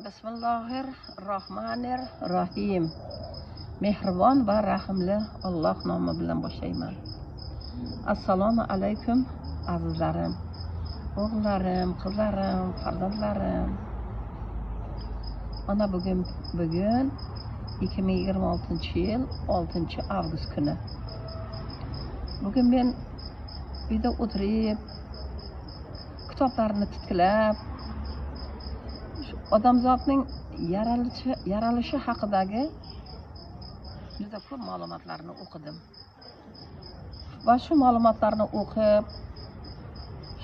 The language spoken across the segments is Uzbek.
Bismillahirrohmanirrohim. Mehribon va rahimli Alloh nomi bilan boshlayman. Assalomu alaykum azizlarim, o'g'illarim, qizlarim, farzandlarim. Mana bugun 2026-yil 6-avgust kuni. Bugun men uyda o'tirib, kitoblarni titkilab, odamzodning yaralishi haqidagi juda ko'p ma'lumotlarni o'qidim. Va shu ma'lumotlarni o'qib,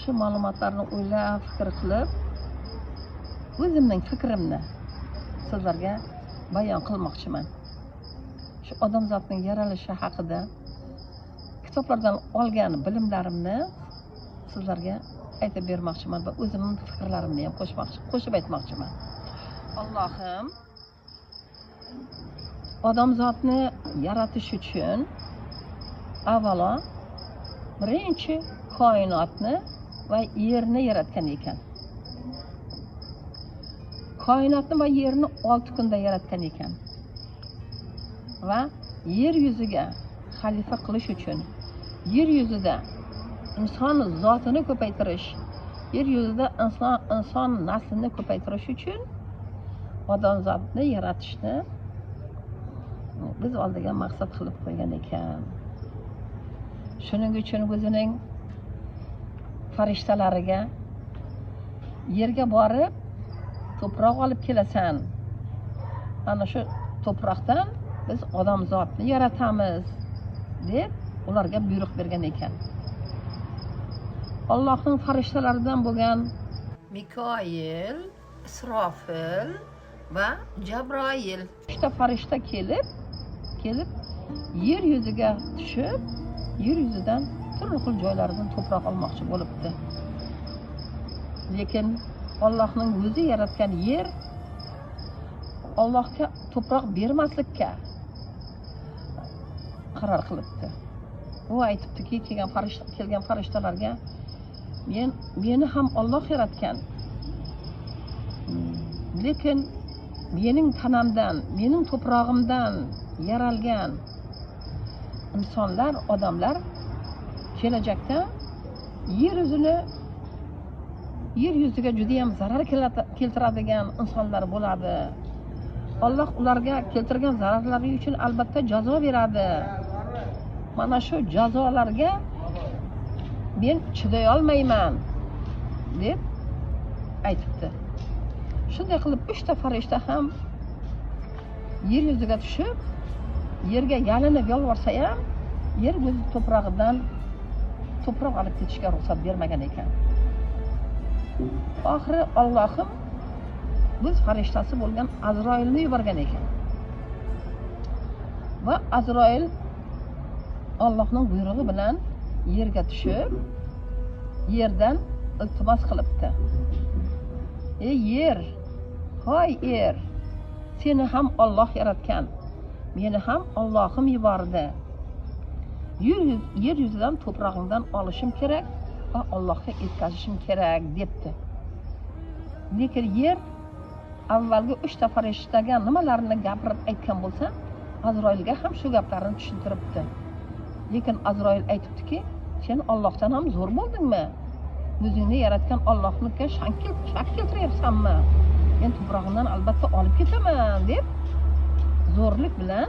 shu ma'lumotlarni o'ylab, fikr qilib, o'zimning fikrimni sizlarga bayon qilmoqchiman. Shu odamzodning yaralishi haqida kitoblardan olgan bilimlarimni sizlarga aytib bermoqchiman va o'zimning fikrlarimni ham qo'shib aytmoqchiman. Allohim odamzodni yaratish uchun avvalo birinchi koinotni va yerni yaratgan ekan. Koinotni va yerni 6 kunda yaratgan ekan. Va yer yuziga xalifa qilish uchun yer yuzida inson zotini ko'paytirish, yer yuzida inson naslini ko'paytirish uchun odamzodni yaratishni biz oldiga maqsad qilib qo'ygan ekan. Shuning uchun o'zining farishtalariga yerga borib to'proq olib kelasan. Ana shu to'proqdan biz odamzodni yaratamiz deb ularga buyruq bergan ekan. Allohning farishtalaridan bo'lgan Mikoil, Isrofil va Jabroil 3 ta farishta kelib yer yuziga tushib, yer yuzidan turli xil joylardan to'proq olmoqchi bo'libdi. Lekin Allohning o'zi yaratgan yer Allohga to'proq bermaslikka qaror qilibdi. U aytibdiki, kelgan farishtalarga meni ham Alloh yaratgan. Lekin mening tanamdan, mening to'prog'imdan yaralgan insonlar, odamlar kelajakda yer yuziga juda ham zarar keltiradigan insonlar bo'ladi. Alloh ularga keltirgan zararlari uchun albatta jazo beradi. Mana shu jazolarga men chiday olmayman deb aytibdi. Shunday qilib 3 ta farishta ham yer yuziga tushib, yerga yalinib yolvorsa ham, yer o'z to'prog'idan to'proq olib ketishga ruxsat bermagan ekan. Oxiri Allohim o'z farishtasi bo'lgan Azroilni yuborgan ekan. Va Azroil Allohning buyrug'i bilan yerga tushib, yerdan iltimos qilibdi. Ey yer, hoy yer, seni ham Alloh yaratgan, meni ham Allohim yubordi. Yer yuzidan to'prog'ingdan olishim kerak va Allohga yetkazishim kerak debdi. Lekin yer avvalgi 3 ta farishtaga nimalarni gapirib aytgan bo'lsa, Azroilga ham shu gaplarni tushuntiribdi. Lekin Azroil aytibdiki, sen Allohdan ham zo'r bo'ldingmi? O'zingni yaratgan Allohnikiga shak keltiryapsanmi? Men to'prog'imdan albatta olib ketaman deb zo'rlik bilan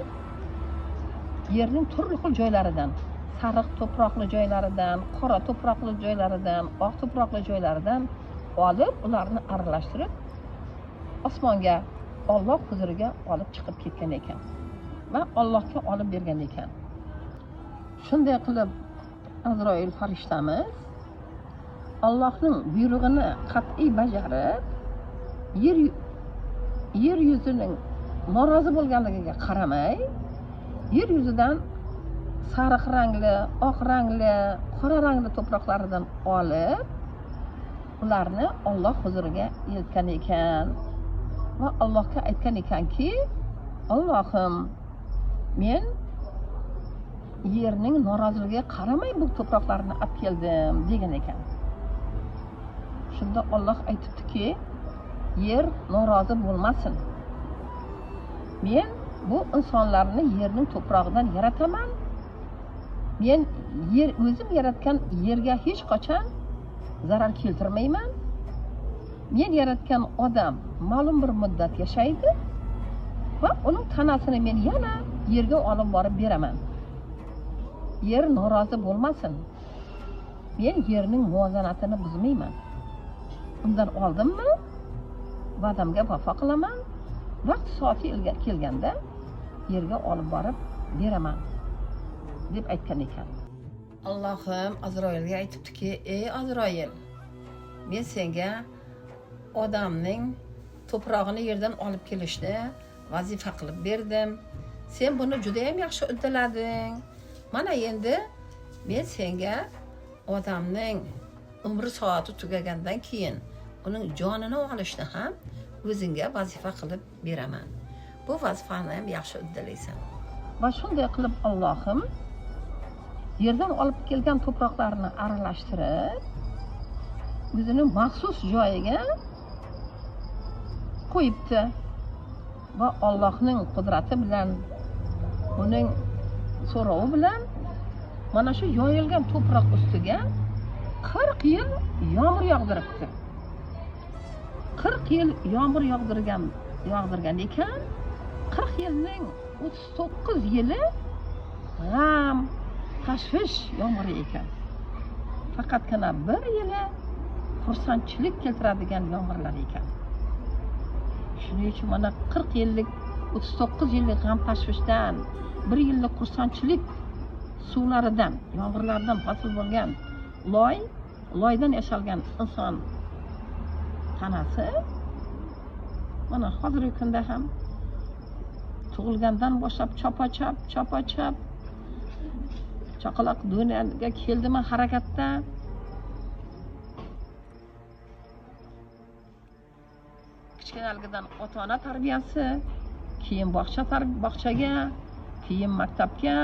yerning turli xil joylaridan, sariq to'proqli joylaridan, qora to'proqli joylaridan, oq to'proqli joylaridan olib, ularni aralashtirib osmonga, Alloh huzuriga olib chiqib ketgan ekan va Allohga olib bergan ekan. Shunday qilib Azroil farishtamiz Allohning buyrug'ini qat'iy bajarib, yer yuzining norozi bo'lganligiga qaramay, yer yuzidan sariq rangli, oq rangli, qora rangli to'proqlaridan olib, ularni Alloh huzuriga eltgan ekan va Allohga aytgan ekanki, Allohim, men yerning noroziligiga qaramay bu to'proqlarni olib keldim degan ekan. Shunda Alloh aytibdiki, yer norozi bo'lmasin. Men bu insonlarni yerning to'prog'idan yarataman. Men o'zim yaratgan yerga hech qachon zarar keltirmayman. Men yaratgan odam ma'lum bir muddat yashaydi va uning tanasini men yana yerga olib borib beraman. Yer norozi bo'lmasin. Men yerning muvozanatini buzmayman. Undan oldimmi? Va'damga vafo qilaman. Vaqt soati kelganda yerga olib borib beraman deb aytgan ekan. Allohim Azroilga aytibdiki: "Ey Azroil, men senga odamning to'prog'ini yerdan olib kelishni vazifa qilib berdim. Sen buni juda ham yaxshi uddalading. Mana endi men senga odamning umri soati tugagandan keyin uning jonini olishni ham o'zingga vazifa qilib beraman. Bu vazifani ham yaxshi uddalaysan." Va shunday qilib Allohim yerdan olib kelgan to'proqlarni aralashtirib o'zining maxsus joyiga qo'yibdi. Va Allohning qudrati bilan, uning so'rovi bilan mana shu yoyilgan to'proq ustiga 40 yil yomg'ir yog'diribdi. 40 yil yomg'ir yog'dirgan ekan, 40 yilning 39 yili g'am, tashvish yomg'iri ekan. Faqatgina bir yili xursandchilik keltiradigan yomg'irlar ekan. Shuning uchun mana 40 yillik, 39 yillik g'am tashvishdan, 1 yillik xursandchilik suvlaridan, yomg'irlardan hosil bo'lgan loydan yasalgan inson tanasi mana hozirgi kunda ham tug'ilgandan boshlab chopa-chap chaqaloq dunyoga keldimi harakatda. Kichkinaligidan ota-ona tarbiyasi, keyin bog'chaga, keyin maktabga,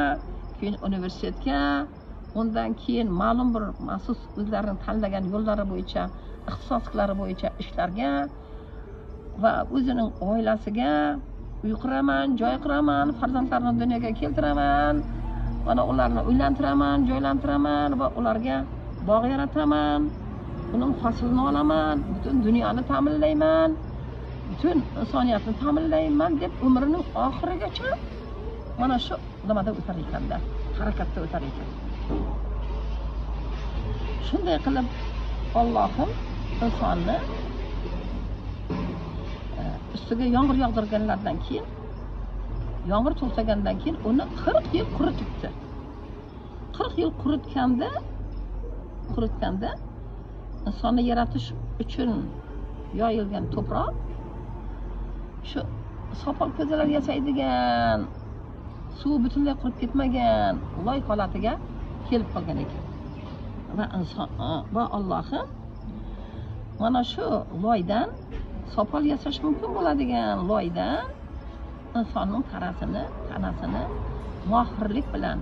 keyin universitetga, undan keyin ma'lum bir maxsus o'zlarining tanlagan yo'llari bo'yicha, ixtisoslari bo'yicha ishlarga va o'zining oilasiga uy quraman, joy quraman, farzandlarni dunyoga keltiraman, mana ularni uylantiraman, joylantiraman va ularga bog' yarataman, uning hosilini olaman, butun dunyoni ta'minlayman, butun insoniyatni ta'minlayman deb umrining oxirigacha mana shu nimada o'tar ekanda, harakatda o'tar ekan. Shunday qilib Allohim insonni ustiga yomg'ir yog'dirganlardan keyin, yomg'ir to'xtagandan keyin uni 40 yil quritibdi. 40 yil quritganda insonni yaratish uchun yoyilgan to'proq shu sopol ko'zalar yasaydigan, suv butunlay qurib ketmagan loy holatiga kelib qolgan ekan. Va Allohim mana shu loydan, sopol yasash mumkin bo'ladigan loydan insonning tanasini mohirlik bilan,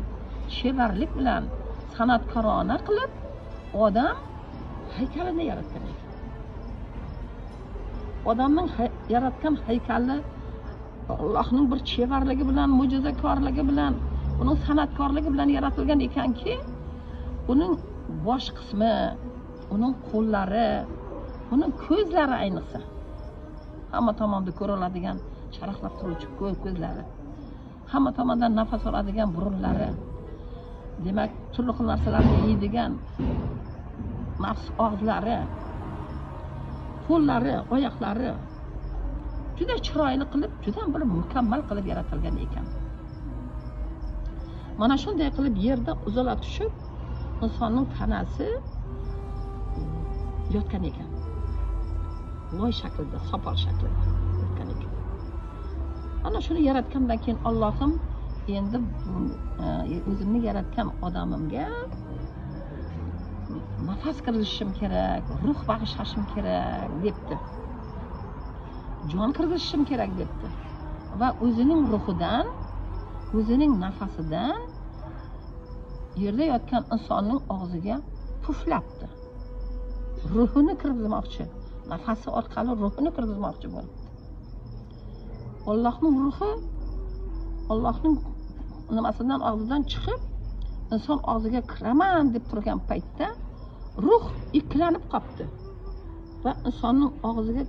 chevarlik bilan san'atkorona qilib odam haykalini yaratgan ekan. Odamning yaratgan haykali Allohning bir chevarligi bilan, mo'jizakorligi bilan, uning san'atkorligi bilan yaratilgan ekanki, uning bosh qismi, uning qo'llari, uning ko'zlari ayniqsa hamma tomonda ko'riladigan charaqlab turuvchi ko'zlari, hamma tomondan nafas oladigan burunlari, demak turli xil narsalarni yeydigan maxsus og'izlari, qo'llari, oyoqlari juda chiroyli qilib, juda bir mukammal qilib yaratilgan ekan. Mana shunday qilib yerda uzala tushib, insonning tanasi yotgan ekan. Loy shaklida, sopol shaklida yotgan ekan. Ana shuni yaratgandan keyin Allohim endi o'zimni yaratgan odamimga nafas kirgizishim kerak, ruh bag'ishlashim kerak debdi. Jon kirgizishim kerak debdi. Va o'zining ruhidan, o'zining nafasidan yerda yotgan insonning og'ziga puflabdi. Ruhini kirgizmoqchi, nafasi orqali ruhini kirgizmoqchi bo'libdi. Allohning ruhi Allohning nimasidan og'zidan chiqib, inson og'ziga kiraman deb turgan paytda ruh ikkilanib qopti. Va insonning og'ziga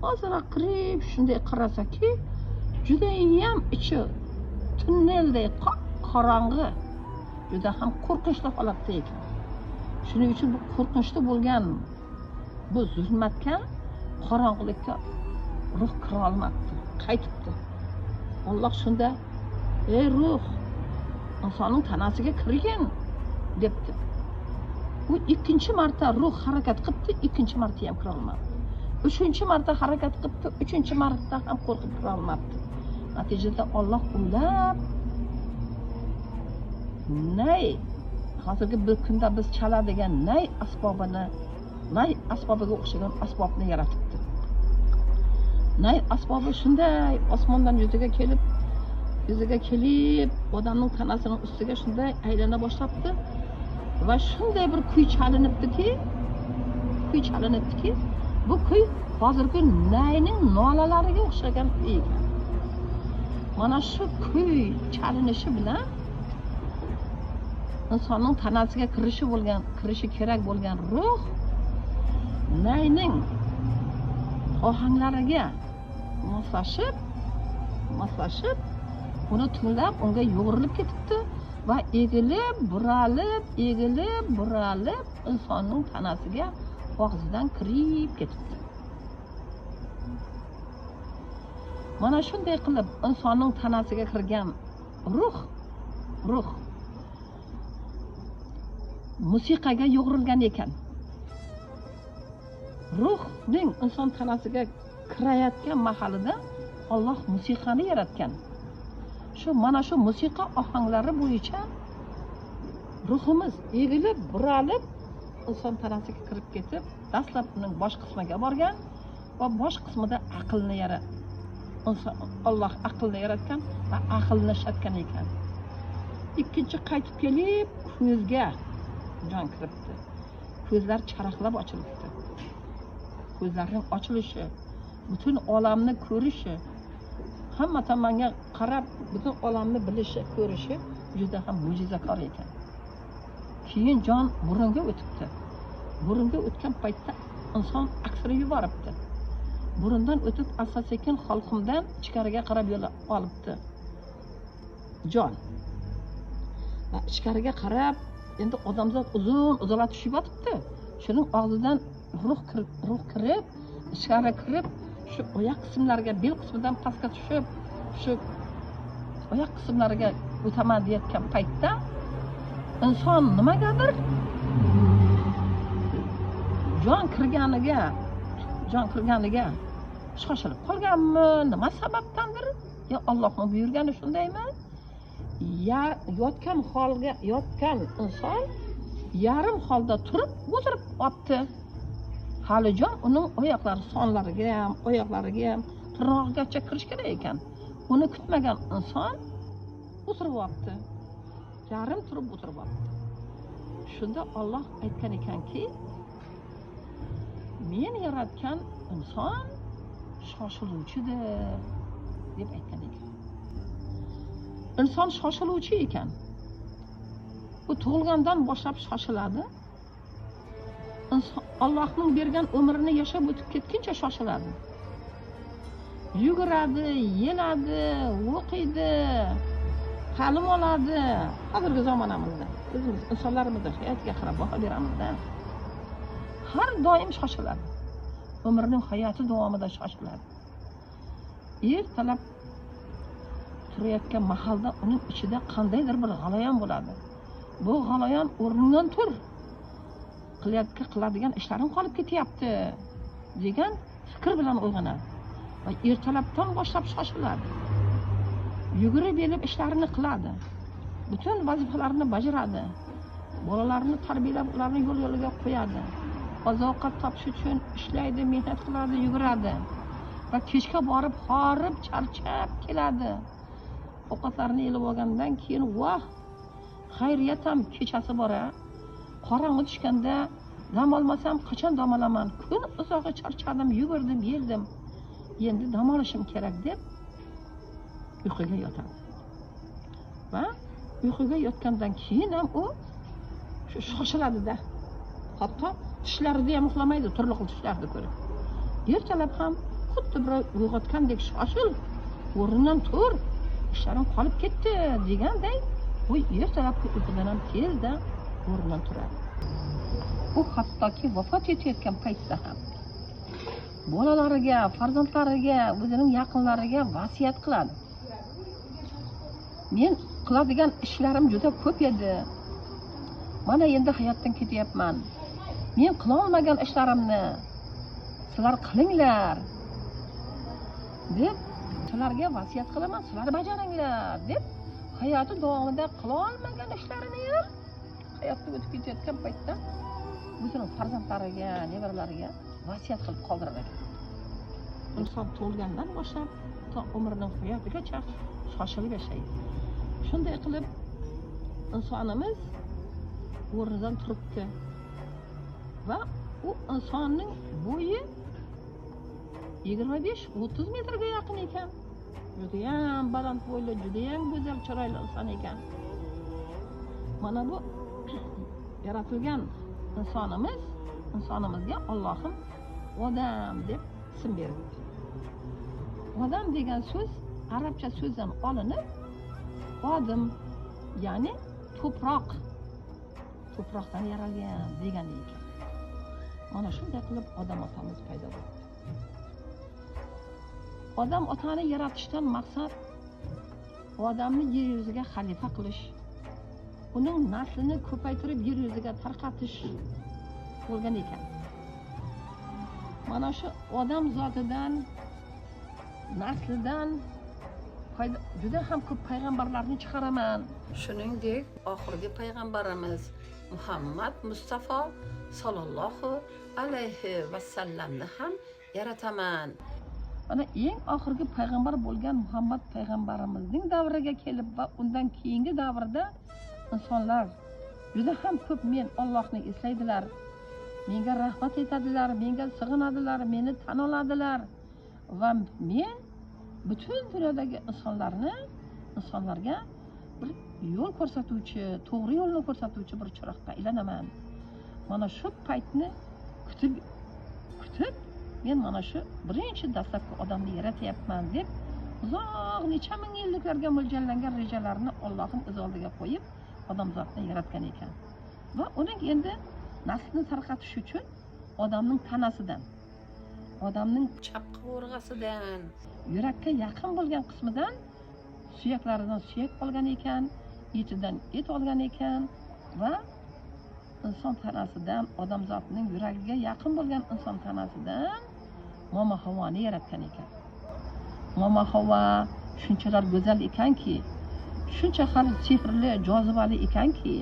ozroq kirib shunday qarasaki, juda ham ichi tunnelday qorong'i, juda ham qo'rqinchli holatda ekan. Shuning uchun bu qo'rqinchli bo'lgan bu zulmatga, qorong'ilikka ruh kira olmabdi, qaytibdi. Alloh shunda: "Ey ruh, insonning tanasiga kirgin" debdi. Bu ikkinchi marta ruh harakat qilibdi, ikkinchi marta ham kira olmabdi. Uchinchi marta harakat qilibdi, uchinchi marta ham qo'rqib kira olmabdi. Natijada Alloh o'ylab, nay hozirgi bir kunda biz chaladigan nay asbobiga o'xshagan asbobni yaratibdi. Nay asbobi shunday osmondan yuziga kelib, odamning tanasining ustiga shunday aylana boshlabdi va shunday bir kuy chalinibdiki, bu kuy hozirgi nayning nolalariga o'xshagan kuy ekan. Mana shu kuy chalinishi bilan insonning tanasiga kirishi kerak bo'lgan ruh nayning ohanglariga moslashib, uni tinglab, unga yo'g'rilib ketibdi va egilib, buralib insonning tanasiga og'zidan kirib ketibdi. Mana shunday qilib insonning tanasiga kirgan ruh musiqaga yo'g'rilgan ekan. Ruhning inson tanasiga kirayotgan mahalida Alloh musiqani yaratgan. Mana shu musiqa ohanglari bo'yicha ruhimiz egilib, buralib inson tanasiga kirib ketib, dastlab uning bosh qismiga borgan va bosh qismida aqlni Alloh aqlni yaratgan va aqlni ishlatgan ekan. Ikkinchi qaytib kelib, ko'zga jon kiribdi. Ko'zlar charaqlab ochilibdi. Ko'zlarning ochilishi, butun olamni ko'rishi, hamma tomonga qarab butun olamni bilishi, ko'rishi juda ham mo'jizakor ekan. Keyin jon burunga o'tibdi. Burunga o'tgan paytda inson aksini yuboribdi. Burundan o'tib asta-sekin xalqimdan ichkariga qarab yo'l olibdi. Jon. Va ichkariga qarab endi odamzod uzun tushib yotibdi. Shuning og'zidan ruh kirib, ichkari kirib, shu oyoq qismlariga, bel qismidan pastga tushib, shu oyoq qismlariga o'taman deyotgan paytda inson nimagadir jon kirganiga shoshilib qolganmi, nima sababdandir? Ya Allohning buyurgani shundaymi? Yotgan inson yarim holda turib o'tirib qolibdi. Hali jon uning sonlariga ham, oyoqlariga ham, tirnog'igacha kirish kerak ekan. Uni kutmagan inson o'tirib qolibdi. Yarim turib o'tirib qolibdi. Shunda Alloh aytgan ekanki, men yaratgan inson shoshiluvchidir deb aytgan ekan. Inson shoshiluvchi ekan. Bu tug'ilgandan boshlab shoshiladi. Allohning bergan umrini yashab o'tib ketguncha shoshiladi. Yuguradi, yeladi, o'qiydi, ta'lim oladi. Hozirgi zamonamizda o'zimiz insonlarimizning hayotiga qarab baho beramiz-da. Har doim shoshiladi. Umrining hayoti davomida shoshiladi. Ertalab turayotgan mahalda uning ichida qandaydir bir g'alayon bo'ladi. Bu g'alayon o'rnidan tur. Qiladigan ishlarim qolib ketyapti degan fikr bilan uyg'onadi va ertalabdan boshlab shoshiladi. Yugurib elib ishlarini qiladi. Butun vazifalarini bajaradi. Bolalarni tarbiyalab, ularni yo'liga qo'yadi. Oziq-ovqat topish uchun ishlaydi, mehnat qiladi, yuguradi. Va kechga borib horib, charchab keladi. Ovqatlarini yelib olgandan keyin voh, xayriyat ham kechasi bora qorong'i tushganda dam olmasam qachon dam olaman? Kun uzoqqa charchadim, yugurdim, yeldim. Endi dam olishim kerak deb uyquga yotadi. Va uyquga yotgandan keyin ham u shoshiladi-da. Hatto tushlarida ham uxlamaydi, turli xil tushlarni ko'rib. Ertalab ham xuddi bir uyg'otgandek shoshil, o'rnidan tur, ishlarim qolib ketdi deganday, u ertalabki uyqudan ham tezda o'rnidan turadi. U hattoki vafot etayotgan paytda ham bolalariga, farzandlariga, o'zining yaqinlariga vasiyat qiladi. Men qiladigan ishlarim juda ko'p edi. Mana endi hayotdan ketyapman. Men qila olmagan ishlarimni sizlar qilinglar deb sizlarga vasiyat qilaman, sizlar bajaringlar deb hayoti davomida qila olmagan ishlarini ham hayotda o'tib ketayotgan paytda o'zining farzandlariga, nevaralariga vasiyat qilib qoldirar ekan. Inson tug'ilgandan boshlab to umrining hayotigacha shoshilib yashaydi. Shunday qilib insonimiz o'rnidan turibdi va u insonning bo'yi 25-30 metrga yaqin ekan. Judayam baland bo'yli, judayam go'zal chiroyli inson ekan. Mana bu yaratilgan insonimizga Allohim odam deb ism berdi. Odam degan so'z arabcha so'zdan olinib, odim, ya'ni to'proqdan yaralgan degan ekan. Mana shunday qilib odam otamiz paydo bo'ldi. Odam otani yaratishdan maqsad odamni yer yuziga xalifa qilish, uning naslini ko'paytirib yer yuziga tarqatish bo'lgan ekan. Mana shu odam zotidan, naslidan juda ham ko'p payg'ambarlarni chiqaraman. Shuningdek, oxirgi payg'ambarimiz Muhammad Mustafa sallallohu alayhi vasallamni ham yarataman. Mana eng oxirgi payg'ambar bo'lgan Muhammad payg'ambarimizning davriga kelib va undan keyingi davrda insonlar juda ham ko'p men Allohni eslaydilar, menga rahmat etadilar, menga sig'inadilar, meni tan oladilar va men butun dunyodagi insonlarga bir yo'l ko'rsatuvchi, to'g'ri yo'lni ko'rsatuvchi bir chiroqqa aylanaman. Mana shu paytni kutib men mana shu birinchi dastlabki odamni yaratyapman deb uzoq necha ming yilliklarga mo'ljallangan rejalarni Allohim o'z oldiga qo'yib odamzodni yaratgan ekan. Va uning endi naslni tarqatish uchun odamning tanasidan, odamning chap qovurg'asidan, yurakka yaqin bo'lgan qismidan suyaklaridan suyak olgan ekan, etidan et olgan ekan va inson tanasidan, odamzodning yuragiga yaqin bo'lgan inson tanasidan Mama Havvoni yaratgan ekan. Mama Havvo shunchalar go'zal ekanki, shuncha ham sehrli, jozibali ekanki,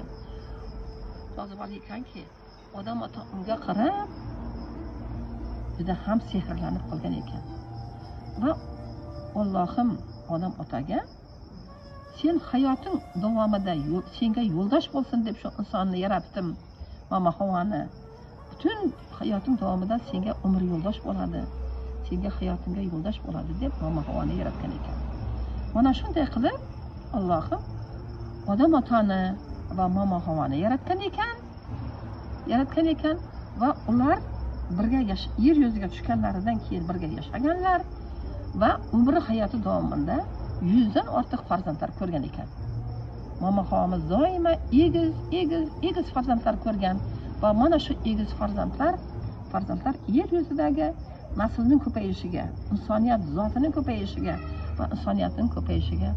odam ota unga qarab juda ham sehrlanib qolgan ekan. Va Allohim odam otaga sen hayoting davomida senga yo'ldosh bo'lsin deb shu insonni yaratdim. Mama Havvoni butun hayoting davomida senga umr yo'ldosh bo'ladi. Senga hayotingga yo'ldosh bo'ladi deb Mama Havvoni yaratgan ekan. Mana shunday qilib Allohim odam otani va Mama Havvoni yaratgan ekan va ular birga yer yuziga tushganlaridan keyin birga yashaganlar va umri hayoti davomida 100 dan ortiq farzandlar ko'rgan ekan. Mama Havvomiz doimo egiz farzandlar ko'rgan va mana shu egiz farzandlar yer yuzidagi naslning ko'payishiga, insoniyat zotining ko'payishiga va insoniyatning ko'payishiga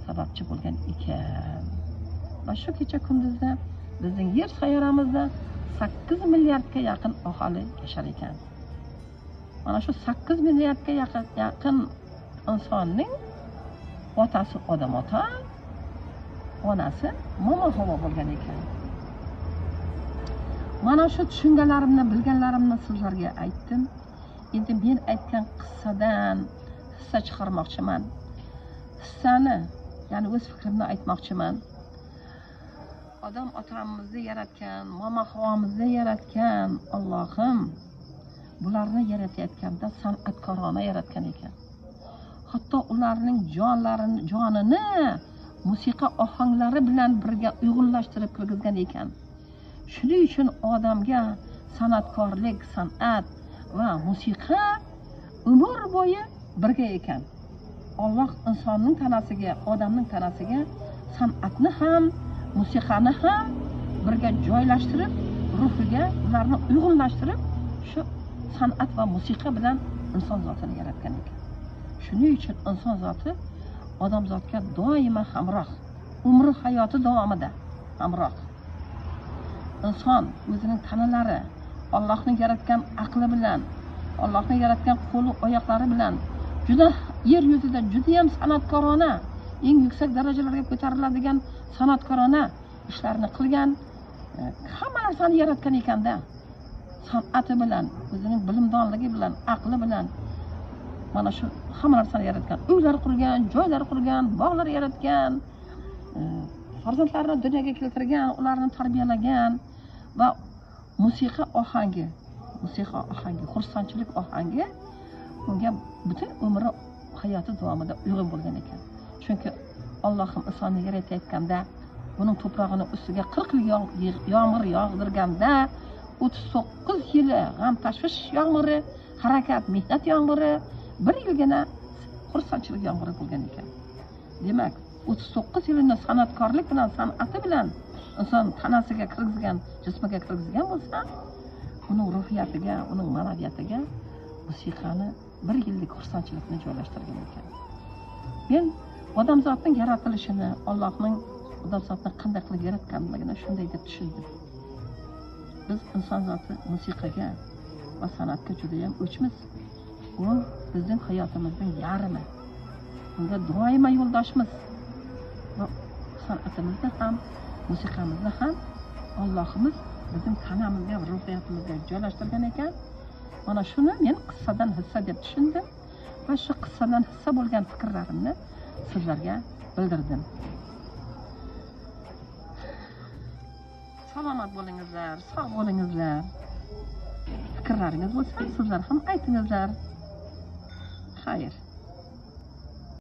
sababchi bo'lgan ekan. Va shu kecha kunduzda bizning yer sayyoramizda 8 milliardga yaqin aholi yashar ekan. Mana shu 8 milliardga yaqin insonning otasi odam ota, onasi Mama Havvo bo'lgan ekan. Mana shu tushunganlarimni, bilganlarimni sizlarga aytdim. Endi men aytgan qissadan hissa chiqarmoqchiman. Hissani, ya'ni o'z fikrimni aytmoqchiman. odam otamizni yaratgan, mama havomizni yaratgan Allohim bularni yaratayotganda san'atkorona yaratgan ekan. Hatto ularning jonini musiqa ohanglari bilan birga uyg'unlashtirib kirgizgan ekan. Shuning uchun odamga san'atkorlik, san'at va musiqa umr bo'yi birga ekan. Alloh insonning tanasiga, odamning tanasiga san'atni ham, musiqani ham birga joylashtirib, ruhiga ularni uyg'unlashtirib, shu san'at va musiqa bilan inson zotini yaratgan ekan. Shuning uchun inson zoti odam zotga doimo hamroh, umri hayoti davomida hamroh. Inson o'zining tanalari, Allohning yaratgan aqli bilan, Allohning yaratgan qo'l oyoqlari bilan juda yer yuzida juda ham san'atkorona, eng yuksak darajalarga ko'tariladigan san'atkorona ishlarni qilgan, hamma narsani yaratgan ekanda, san'ati bilan, o'zining bilimdonligi bilan, aqli bilan mana shu hamma narsani yaratgan. Uylar qurgan, joylar qurgan, bog'lar yaratgan, farzandlarini dunyoga keltirgan, ularni tarbiyalagan va musiqa ohangi, xursandchilik ohangi unga butun umri hayoti davomida uyg'un bo'lgan ekan. Chunki Allohim insonni yaratayotganda, buning to'prog'ini ustiga 40 yil yomg'ir yog'dirganda, 39 yili g'am tashvish yomg'iri, harakat, mehnat yomg'iri, bir yilgina xursandchilik yomg'iri bo'lgan ekan. Demak, 39 yilni san'atkorlik bilan, san'ati bilan inson tanasiga kirgizgan, jismiga kirgizgan bo'lsa, uning ruhiyatiga, uning ma'naviyatiga musiqani bir yillik xursandchilikni joylashtirgan ekan. Men odamzodning yaratilishini, Allohning odamzodni qanday qilib yaratganligini shunday deb tushundim. Biz inson zoti musiqaga va san'atga juda ham o'chmiz. Bu bizning hayotimizning yarmi. Bunga doimo yo'ldoshmiz. Va san'atimizni ham, musiqamizni ham Allohimiz bizning tanamizga va ruhiyatimizga joylashtirgan ekan. Mana shuni men qissadan hissa deb tushundim va shu qissadan hissa bo'lgan fikrlarimni sizlarga bildirdim. Salomat bo'lingizlar, sog' bo'lingizlar. Fikrlaringiz bo'lsa, sizlar ham aytingizlar. Xayr.